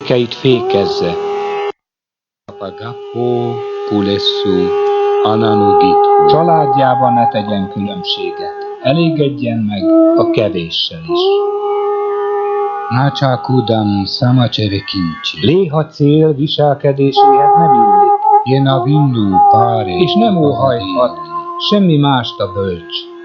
emlékeit fékezze. Apagappo, Pulessu, Ananugithu. Családjában ne tegyen különbséget, elégedjen meg a kevéssel is. Nácsákudam Samacere Kincsi. Léha cél viselkedéséhez nem illik. Jena Vindu Páre. És nem óhajthat semmi mást a bölcs.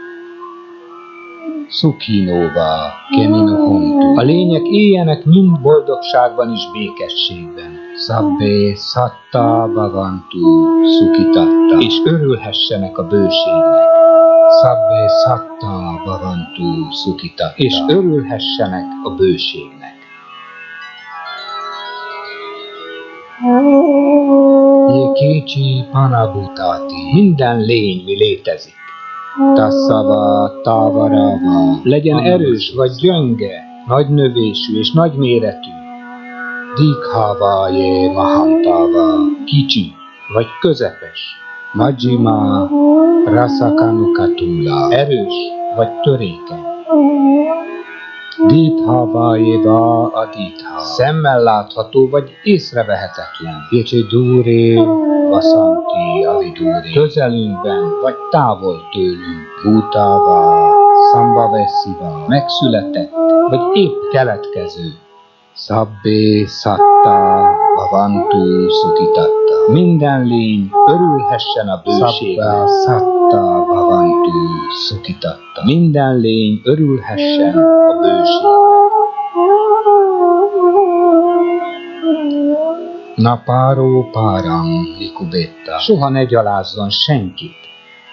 Szukinóva, Kemino Hontu. A lények éljenek mind boldogságban és békességben. Szabbe Satta Bhavantu Sukitatta. És örülhessenek a bőségnek. Szabbe Satta Bhavantu Sukitatta. És örülhessenek a bőségnek. Jékécsi Panabutati. Minden lény, mi létezik. Tasszava, távarava, legyen erős vagy gyönge, nagynövésű és nagyméretű. Dikhávájé mahantava, kicsi vagy közepes. Majjima, rasakanukatula, erős vagy törékeny. Dithávájéva aditha, szemmel látható vagy észrevehetetlen. Jecsidúré, vasanti avidúré, közelünkben vagy távol tőlünk. Bhutava, Sambhavesiva, megszületett vagy épp keletkező. Szabbe Satta Bhavantu Sukitatta. Minden lény örülhessen a bőségnek. Szabbe Satta Bhavantu Sukitatta. Minden lény örülhessen a bőségnek. Napáró páram likubetta. Soha ne gyalázzon senkit.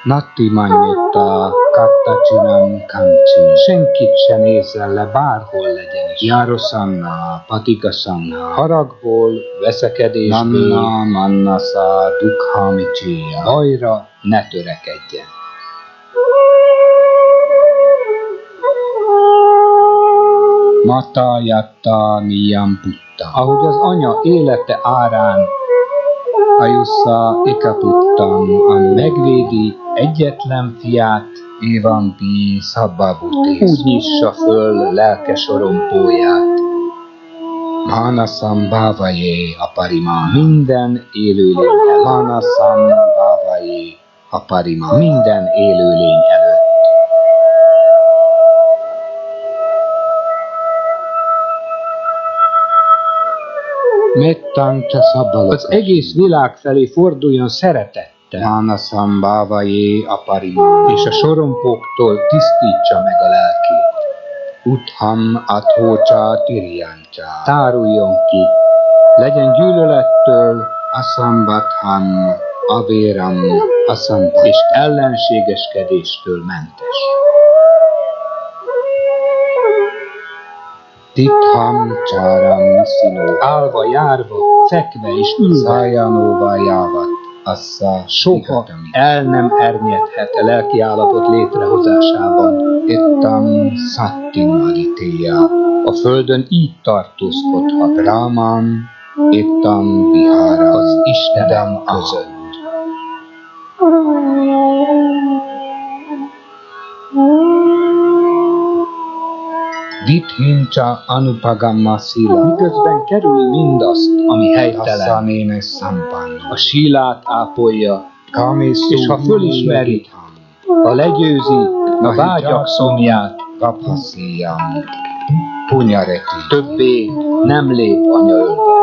Natti manyetta kattacsinam kancsi. Senkit se nézzen le, bárhol legyen is. Járosanna, patikasanna. Haragból, veszekedésből. Manna, mannasa, dukhamicséja. Bajra ne törekedjen. Mata jatta niyam putta. Ahogy az anya élete árán Ayussa ekaputtam, ami megvédi egyetlen fiát, Évampi Szabbabutész. Úgy nyissa föl lelke sorompóját. Manasam bhavajé aparima. Minden élőlény előtt. Manasam bhavajé aparima. Minden élőlény előtt. Mettantsa szabbalok. Az egész világ felé forduljon szeretettel. Manasam bhavajé aparima. És a sorompóktól tisztítsa meg a lelkét. Utham athócsa tirjancsa. Táruljon ki. Legyen gyűlölettől asambatham avéram asambat. És ellenségeskedéstől mentes. Titham csáram színó. Állva, járva, fekve és ülve. Szájanóva jávat. Assza soha el nem ernyedhet a lelki állapot létrehozásában. Ettam szattim aditéja. A földön így tartózkodhat. Brahman ettam vihara. Az Istenem között. Dithincsa anupagamma szila. Miközben kerül mindazt, ami helytelen. A sílát ápolja, és ha fölismeri, ha legyőzi a vágyak szomját, többé nem lép anyaölbe.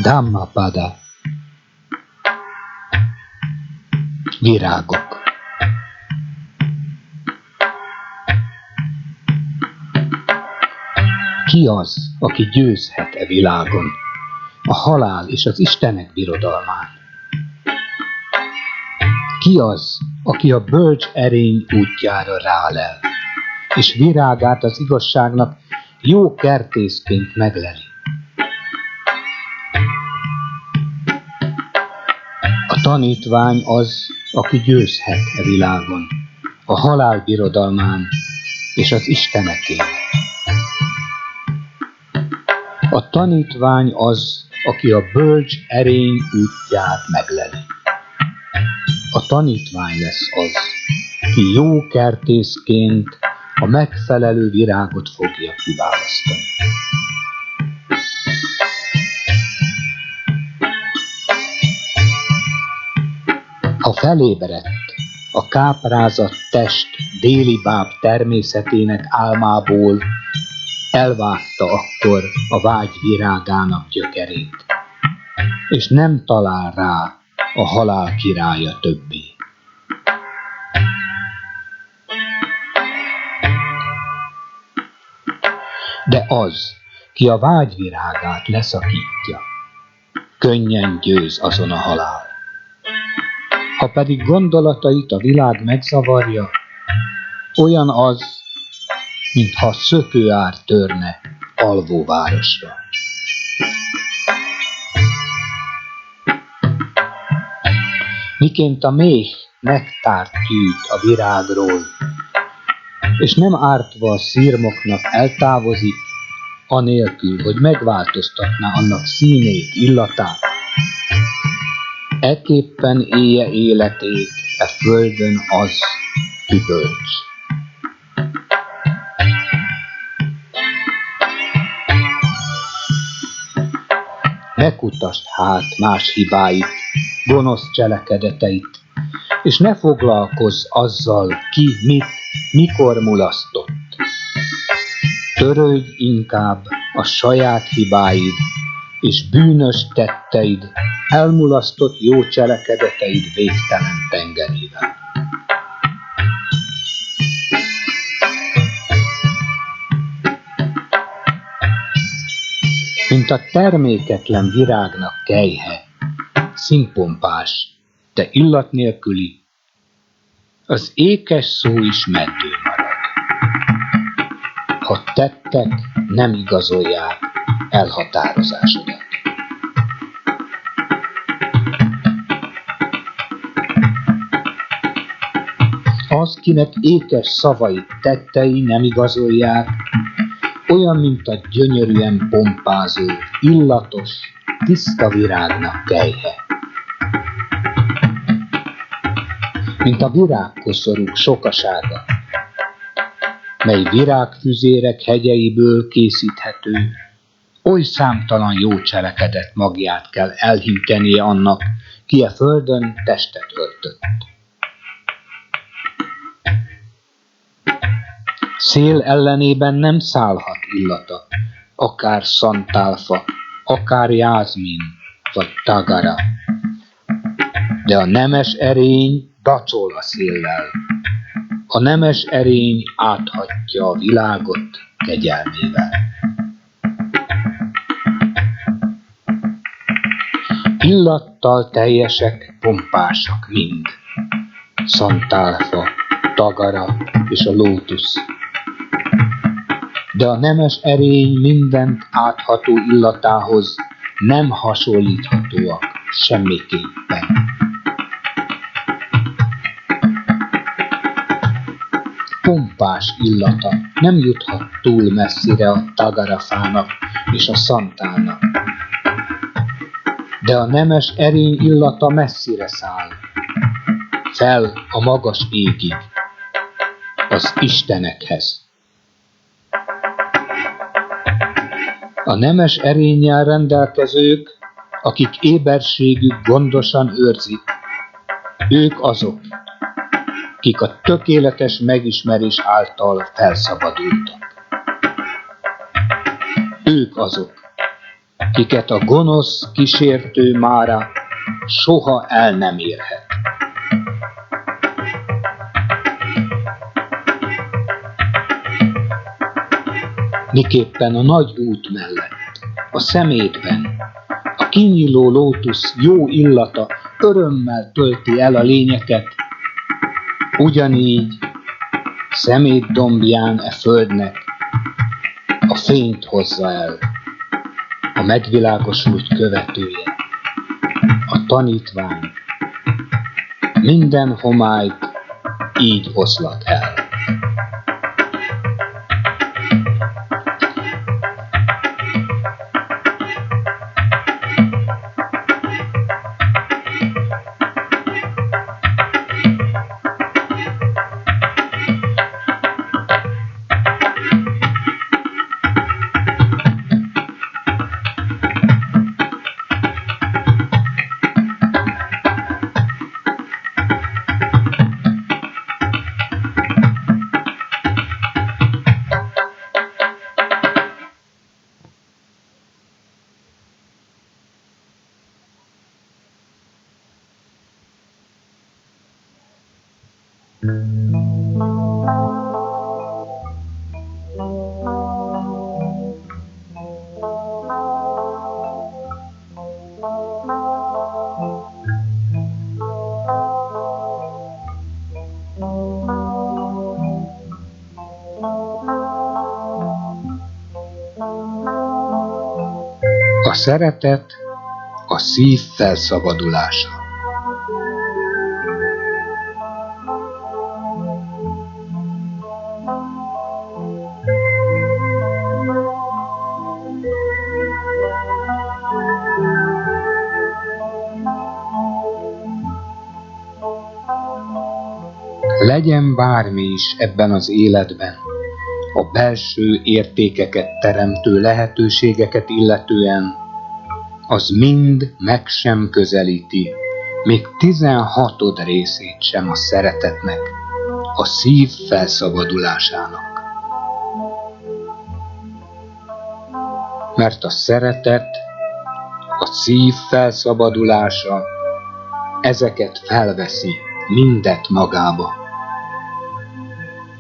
Dhammapada. Virágok. Ki az, aki győzhet e világon, a halál és az Istenek birodalmán? Ki az, aki a bölcs erény útjára rálel, és virágát az igazságnak jó kertészként megleli? A tanítvány az, aki győzhet e világon, a halál birodalmán és az Istenekén. A tanítvány az, aki a bölcs erény útját megleli. A tanítvány lesz az, ki jó kertészként a megfelelő virágot fogja kiválasztani. Ha felébredt a káprázott test déli báb természetének álmából, elvágta akkor a vágy virágának gyökerét, és nem talál rá a halál királya többé. De az, ki a vágy virágát leszakítja, könnyen győz azon a halál. Ha pedig gondolatait a világ megzavarja, olyan az, mintha szökőár törne alvó városra. Miként a méh nektárt gyűjt a virágról, és nem ártva a szirmoknak eltávozik, anélkül, hogy megváltoztatná annak színét, illatát, ekképpen élje életét e földön az, ki bölcs. Ne kutasd hát más hibáit, gonosz cselekedeteit, és ne foglalkozz azzal, ki mit, mikor mulasztott. Törődj inkább a saját hibáid és bűnös tetteid, elmulasztott jó cselekedeteid végtelen tengerével. Mint a terméketlen virágnak kelyhe, színpompás, de illat nélküli, az ékes szó is meddő marad, ha tettek nem igazolják elhatározásodat. Az, kinek ékes szavait tettei nem igazolják, olyan, mint a gyönyörűen pompázó, illatos, tiszta virágnak kelyhe. Mint a virágkoszorúk sokasága, mely virágfüzérek hegyeiből készíthető, oly számtalan jó cselekedet magját kell elhintenie annak, ki a földön testet öltött. Szél ellenében nem szállhat illata, akár szantálfa, akár jázmin, vagy tagara. De a nemes erény dacsol a széllel. A nemes erény áthatja a világot kegyelmével. Illattal teljesek, pompásak mind. Szantálfa, tagara és a lótusz. De a nemes erény mindent átható illatához nem hasonlíthatóak semmiképpen. Pompás illata nem juthat túl messzire a tagarafának és a szantálnak. De a nemes erény illata messzire száll, fel a magas égig, az Istenekhez. A nemes erénnyel rendelkezők, akik éberségük gondosan őrzik, ők azok, kik a tökéletes megismerés által felszabadultak. Ők azok, kiket a gonosz kísértő mára soha el nem érhet. Miképpen a nagy út mellett, a szemétben, a kinyíló lótusz jó illata örömmel tölti el a lényeket, ugyanígy szemét dombján e földnek a fényt hozza el a megvilágosult követője, a tanítvány, minden homályt így oszlat el. A szeretet a szív felszabadulása. Legyen bármi is ebben az életben, a belső értékeket teremtő lehetőségeket illetően, az mind meg sem közelíti, még 16. részét sem a szeretetnek, a szív felszabadulásának. Mert a szeretet, a szív felszabadulása ezeket felveszi mindet magába.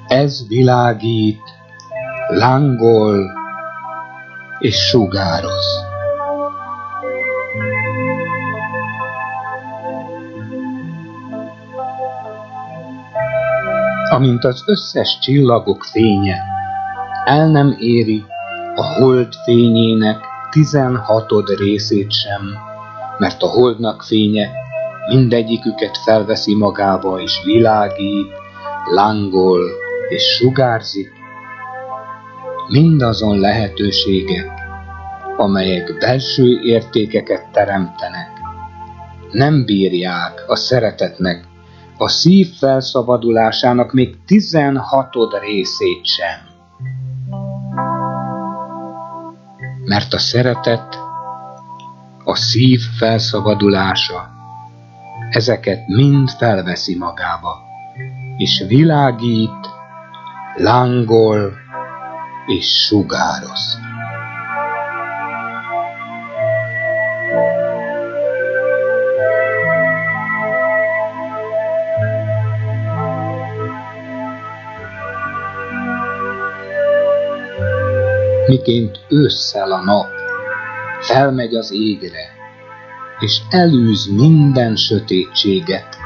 Ez világít, lángol és sugároz. Amint az összes csillagok fénye el nem éri a hold fényének 16. részét sem, mert a holdnak fénye mindegyiküket felveszi magába és világít, lángol és sugárzik, mindazon lehetőségek, amelyek belső értékeket teremtenek, nem bírják a szeretetnek, a szív felszabadulásának még 16. részét sem. Mert a szeretet, a szív felszabadulása ezeket mind felveszi magába, és világít, lángol és sugároz. Miként ősszel a nap felmegy az égre, és elűz minden sötétséget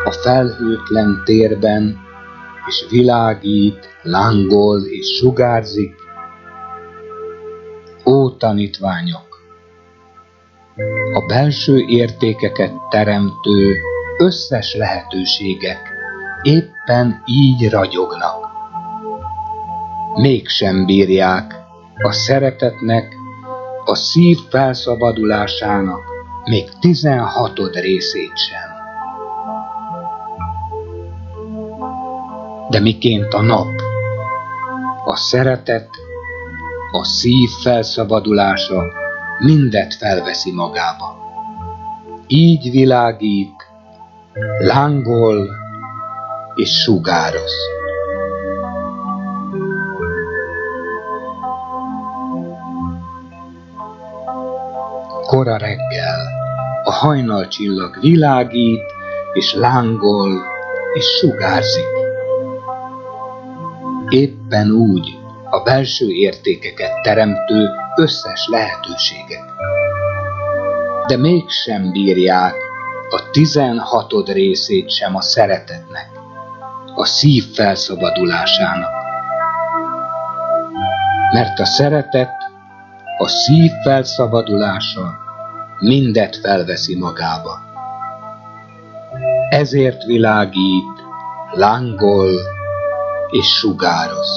a felhőtlen térben, és világít, lángol és sugárzik. Ó tanítványok! A belső értékeket teremtő összes lehetőségek éppen így ragyognak. Mégsem bírják a szeretetnek, a szív felszabadulásának még 16. részét sem. De miként a nap, a szeretet, a szív felszabadulása mindet felveszi magába. Így világít, lángol és sugároz. Kora reggel, a hajnalcsillag világít, és lángol, és sugárzik. Éppen úgy a belső értékeket teremtő összes lehetőségek. De mégsem bírják a 16. részét sem a szeretetnek, a szív felszabadulásának. Mert a szeretet, a szív felszabadulása mindet felveszi magába. Ezért világít, lángol és sugároz.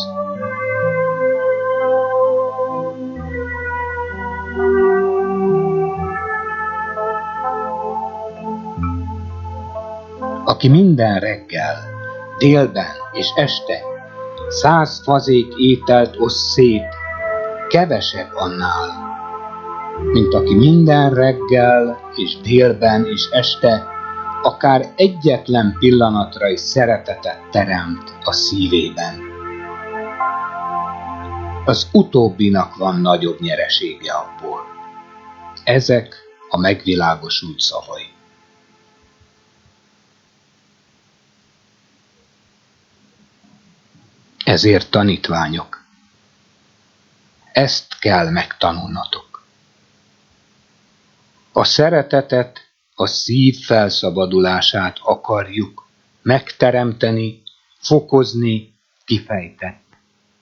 Aki minden reggel, délben és este 100 fazék ételt oszt szét, kevesebb annál, mint aki minden reggel és délben és este akár egyetlen pillanatra is szeretetet teremt a szívében. Az utóbbinak van nagyobb nyeresége abból. Ezek a megvilágosult szavai. Ezért, tanítványok, ezt kell megtanulnatok. A szeretetet, a szív felszabadulását akarjuk megteremteni, fokozni, kifejteni,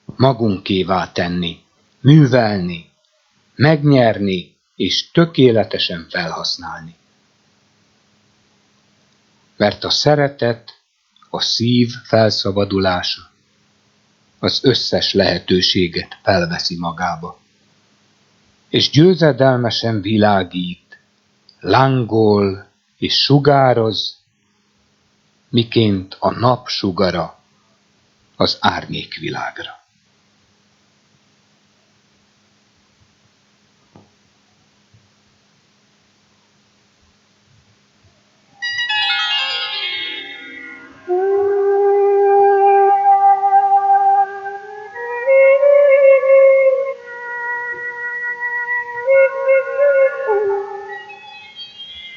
magunkévá tenni, művelni, megnyerni és tökéletesen felhasználni. Mert a szeretet, a szív felszabadulása az összes lehetőséget felveszi magába, és győzedelmesen világít, lángol és sugároz, miként a nap sugara az árnyékvilágra.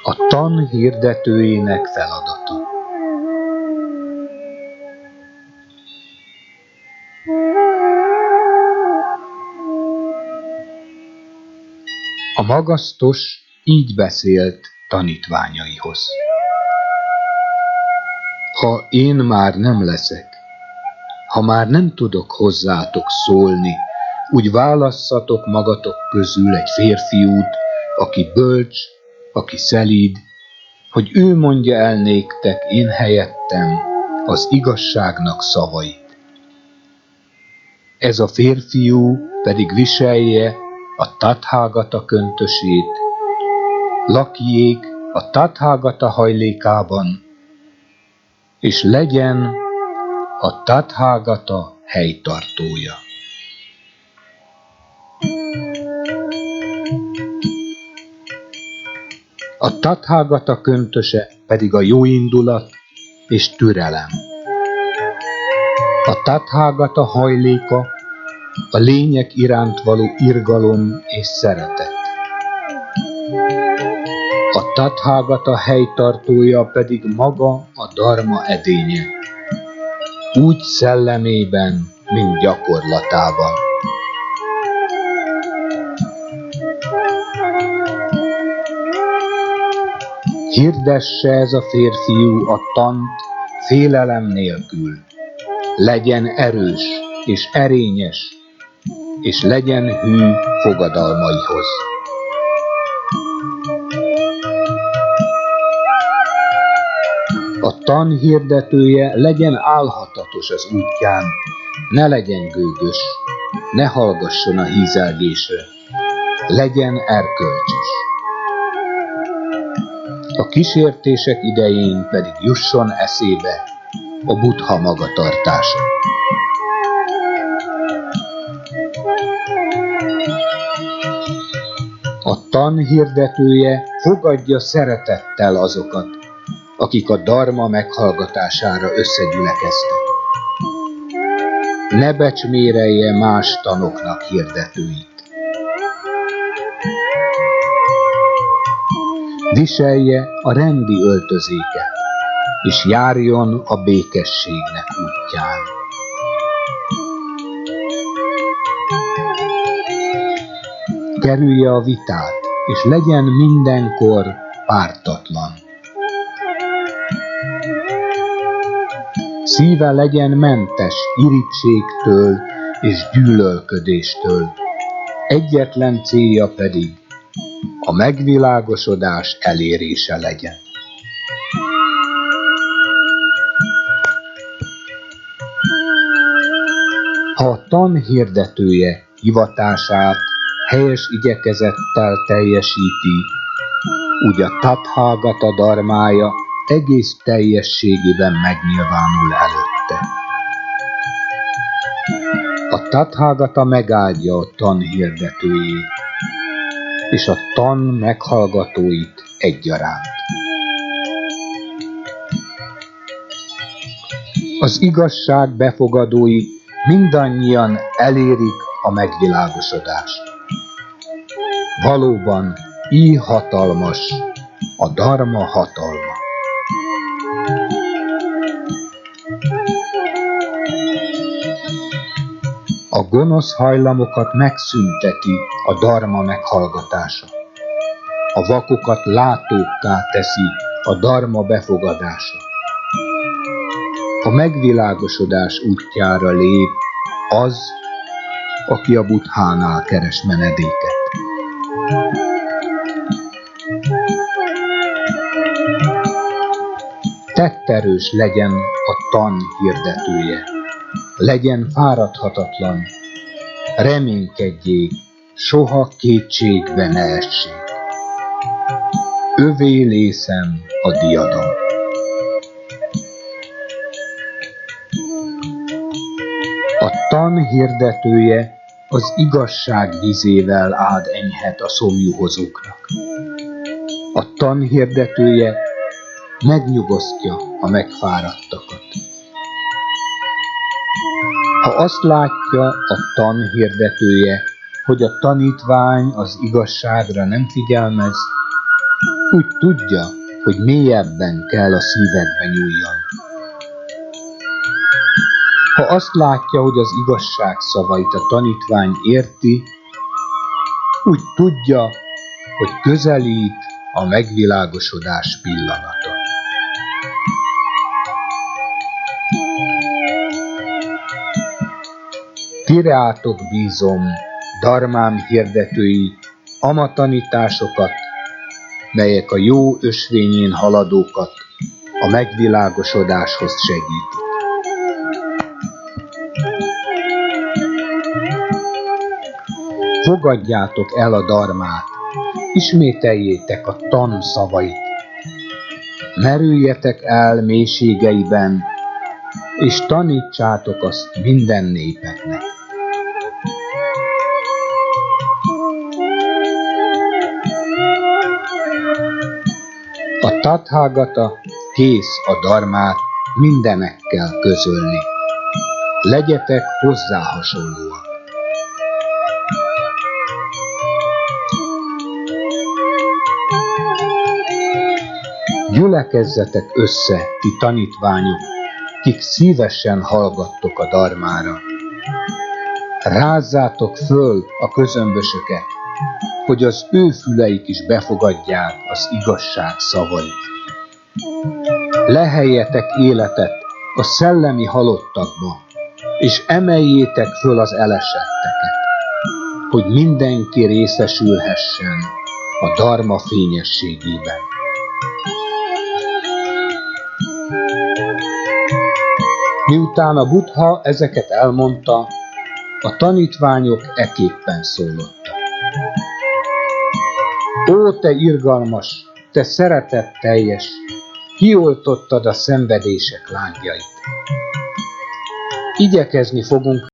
A tan hirdetőjének feladata. A magasztos így beszélt tanítványaihoz. Ha én már nem leszek, ha már nem tudok hozzátok szólni, úgy válasszatok magatok közül egy férfiút, aki bölcs, aki szelíd, hogy ő mondja el néktek én helyettem az igazságnak szavait. Ez a férfiú pedig viselje a Tathagata köntösét, lakjék a Tathagata hajlékában, és legyen a Tathagata helytartója. A Tathagata köntöse pedig a jóindulat és türelem. A Tathagata hajléka a lények iránt való irgalom és szeretet. A Tathagata helytartója pedig maga a dharma edénye, úgy szellemében, mint gyakorlatában. Hirdesse ez a férfiú a tant félelem nélkül. Legyen erős és erényes, és legyen hű fogadalmaihoz. A tan hirdetője legyen álhatatos az útján, ne legyen gőgös, ne hallgasson a hízelgésre, legyen erkölcsös. A kísértések idején pedig jusson eszébe a Buddha magatartása. A tan hirdetője fogadja szeretettel azokat, akik a dharma meghallgatására összegyülekeztek. Ne becsmérelje más tanoknak hirdetőit. viselje a rendi öltözéket, és járjon a békességnek útján. Kerülje a vitát, és legyen mindenkor pártatlan. Szíve legyen mentes irítségtől és gyűlölködéstől, egyetlen célja pedig a megvilágosodás elérése legyen. Ha a tan hirdetője hivatását helyes igyekezettel teljesíti, úgy a Tathagata dharmája egész teljességében megnyilvánul előtte. A Tathagata megáldja a tan hirdetőjét, és a tan meghallgatóit egyaránt. Az igazság befogadói mindannyian elérik a megvilágosodást. Valóban így hatalmas a dharma hatalma. A gonosz hajlamokat megszünteti a dharma meghallgatása. A vakokat látókká teszi a dharma befogadása. A megvilágosodás útjára lép az, aki a Buddhánál keres menedéket. Tetterős legyen a tan hirdetője, legyen fáradhatatlan, reménykedjék, soha kétségbe ne essék. Övé lészem a diadal. A tan hirdetője az igazság vizével ad enyhet a szomjuhozóknak. A tan hirdetője megnyugosztja a megfáradtakat. Ha azt látja a tan hirdetője, hogy a tanítvány az igazságra nem figyelmez, úgy tudja, hogy mélyebben kell a szívekbe nyúljon. Ha azt látja, hogy az igazság szavait a tanítvány érti, úgy tudja, hogy közelít a megvilágosodás pillanata. Ti rátok bízom, dharmám hirdetői, ama tanításokat, melyek a jó ösvényén haladókat a megvilágosodáshoz segítik. Fogadjátok el a dharmát, ismételjétek a tan szavait, merüljetek el mélységeiben, és tanítsátok azt minden népeknek. A Tathagata kész a dharmát mindenekkel közölni. Legyetek hozzá hasonlóak. Gyülekezzetek össze, ti tanítványok, kik szívesen hallgattok a dharmára. Rázzátok föl a közömbösöket, hogy az ő füleik is befogadják az igazság szavait. Leheljetek életet a szellemi halottakba, és emeljétek föl az elesetteket, hogy mindenki részesülhessen a dharma fényességében. Miután a Buddha ezeket elmondta, a tanítványok eképpen szólottak. Ó, te irgalmas, te szeretetteljes, kioltottad a szenvedések lángjait. Igyekezni fogunk